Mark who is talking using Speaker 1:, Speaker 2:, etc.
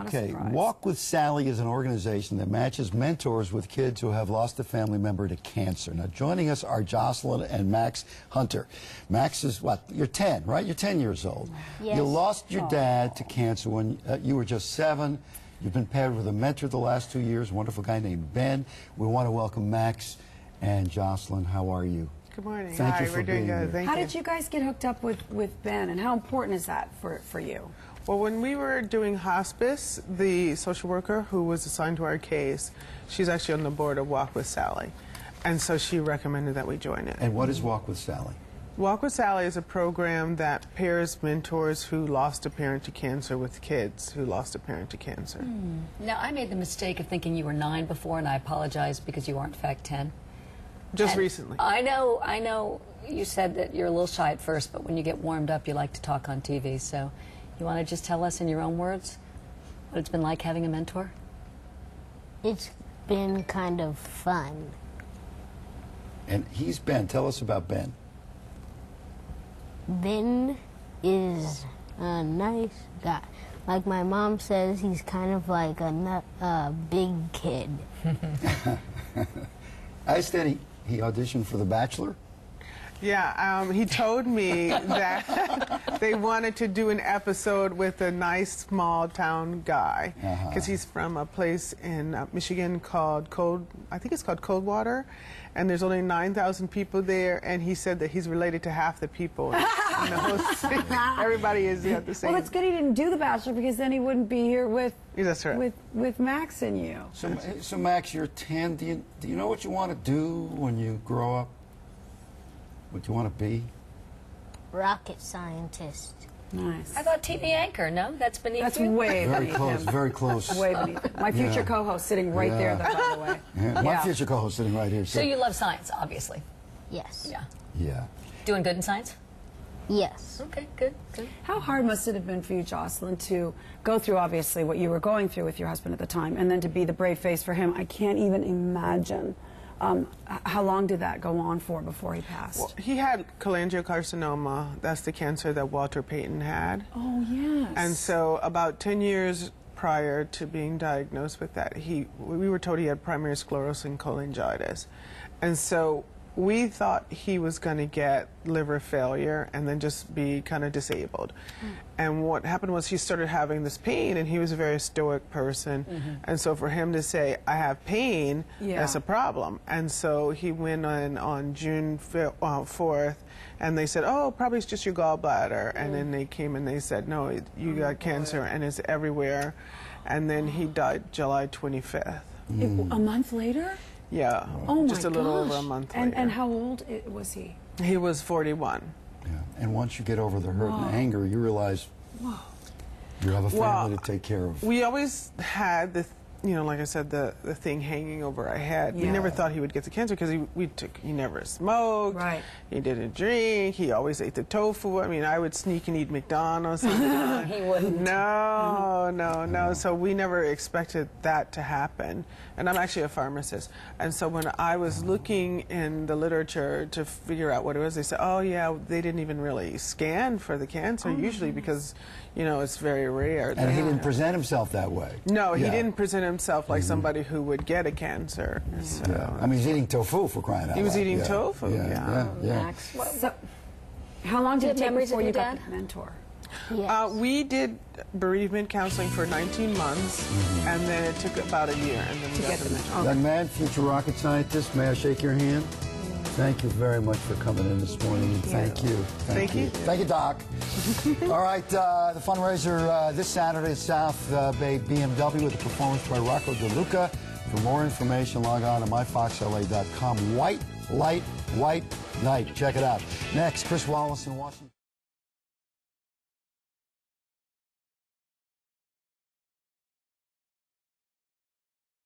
Speaker 1: Okay, Walk with Sally is an organization that matches mentors with kids who have lost a family member to cancer. Now, joining us are Joslyn and Max Hunter. Max is, what, you're 10, right? You're 10 years old.
Speaker 2: Yes.
Speaker 1: You lost your dad to cancer when you were just 7. You've been paired with a mentor the last 2 years, a wonderful guy named Ben. We want to welcome Max and Joslyn. How are you?
Speaker 3: Good morning.
Speaker 1: Thank you
Speaker 3: Hi,
Speaker 1: for
Speaker 3: we're doing
Speaker 1: being
Speaker 3: good.
Speaker 1: here.
Speaker 3: Thank
Speaker 4: How
Speaker 3: you.
Speaker 4: did you guys get hooked up with Ben, and how important is that for you?
Speaker 3: Well, when we were doing hospice, the social worker who was assigned to our case, she's actually on the board of Walk with Sally, and so she recommended that we join it.
Speaker 1: And what is Walk with Sally?
Speaker 3: Walk with Sally is a program that pairs mentors who lost a parent to cancer with kids who lost a parent to cancer.
Speaker 2: Now, I made the mistake of thinking you were 9 before, and I apologize because you are in fact 10.
Speaker 3: Just recently.
Speaker 2: I know you said that you're a little shy at first, but when you get warmed up, you like to talk on TV. So you want to just tell us in your own words what it's been like having a mentor?
Speaker 5: It's been kind of fun.
Speaker 1: And he's Ben. Tell us about Ben.
Speaker 5: Ben is a nice guy. Like my mom says, he's kind of like a big kid.
Speaker 1: I understand he auditioned for The Bachelor.
Speaker 3: Yeah, he told me that they wanted to do an episode with a nice small town guy because he's from a place in Michigan called I think it's called Coldwater, and there's only 9,000 people there, and he said that he's related to half the people in the whole city. Everybody is the same.
Speaker 4: Well, it's good he didn't do The Bachelor because then he wouldn't be here with
Speaker 3: That's right.
Speaker 4: with Max and you.
Speaker 1: So Max, you're 10. Do you know what you want to do when you grow up? What do you want to be?
Speaker 5: Rocket scientist.
Speaker 4: Nice.
Speaker 2: I thought TV anchor. No, that's beneath
Speaker 4: That's
Speaker 2: you?
Speaker 4: way
Speaker 1: Very
Speaker 4: beneath
Speaker 1: close,
Speaker 4: him.
Speaker 1: very close.
Speaker 4: Way beneath him. My future co-host sitting right there, though, by the way.
Speaker 1: Yeah, my future co-host sitting right here.
Speaker 2: So you love science, obviously.
Speaker 5: Yes.
Speaker 2: Yeah.
Speaker 1: Yeah.
Speaker 2: Doing good in science?
Speaker 5: Yes.
Speaker 2: Okay, good.
Speaker 4: How hard must it have been for you, Joslyn, to go through, obviously, what you were going through with your husband at the time, and then to be the brave face for him? I can't even imagine. How long did that go on for before he passed?
Speaker 3: Well, he had cholangiocarcinoma. That's the cancer that Walter Payton had.
Speaker 4: Oh, yes.
Speaker 3: And so about 10 years prior to being diagnosed with that, we were told he had primary sclerosing cholangitis. And so we thought he was going to get liver failure and then just be kind of disabled. And what happened was he started having this pain, and he was a very stoic person. And so for him to say, I have pain, that's a problem. And so he went in on June 4th, and they said, oh, probably it's just your gallbladder. And then they came and they said, no, you got cancer, and it's everywhere. And then he died July 25th.
Speaker 4: A month later?
Speaker 3: Yeah,
Speaker 4: Oh
Speaker 3: just
Speaker 4: my
Speaker 3: a little
Speaker 4: gosh.
Speaker 3: over a month later.
Speaker 4: And how old was he?
Speaker 3: He was 41.
Speaker 1: Yeah. And once you get over the hurt and anger, you realize you have a family to take care of.
Speaker 3: We always had the, like I said, the thing hanging over our head. We never thought he would get the cancer because he never smoked.
Speaker 4: Right.
Speaker 3: He didn't drink. He always ate the tofu. I mean, I would sneak and eat McDonald's.
Speaker 2: He wouldn't.
Speaker 3: No. So we never expected that to happen. And I'm actually a pharmacist. And so when I was looking in the literature to figure out what it was, they said, oh, yeah, they didn't even really scan for the cancer usually because, it's very rare.
Speaker 1: And he didn't present himself that way.
Speaker 3: No, he didn't present himself like somebody who would get a cancer. So.
Speaker 1: Yeah. I mean, he's eating tofu for crying out loud.
Speaker 3: He was eating tofu, yeah.
Speaker 4: Max. So, how long did it take before you got the mentor?
Speaker 5: Yes.
Speaker 3: We did bereavement counseling for 19 months, and then it took about a year, and then we got the mentor.
Speaker 1: Young man, future rocket scientist, may I shake your hand? Thank you very much for coming in this morning. And thank you.
Speaker 3: Thank you.
Speaker 1: Thank you, Doc. All right, the fundraiser this Saturday at South Bay BMW with a performance by Rocco DeLuca. For more information, log on to myfoxla.com. White Light, White Night. Check it out. Next, Chris Wallace in Washington.